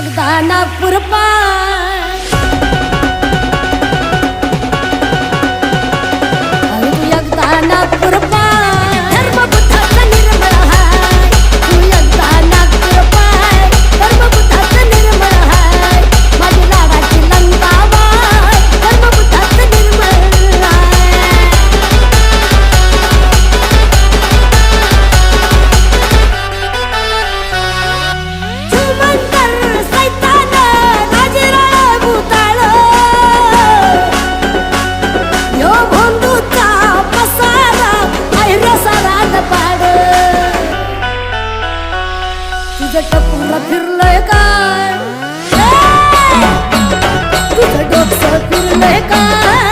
एकदा नागपूर पाय तू एकदा नागपूर पाय धर्मबुद्धाचा निर्मळ हाय तू एकदा नागपूर पाय धर्मबुद्धाचा निर्मळ हाय माझी लाडाची लंकाबाई धर्मबुद्धाचा निर्मळ हाय तुझं टपुरा फिरलंय काय तुझं डोकं फिरलंय काय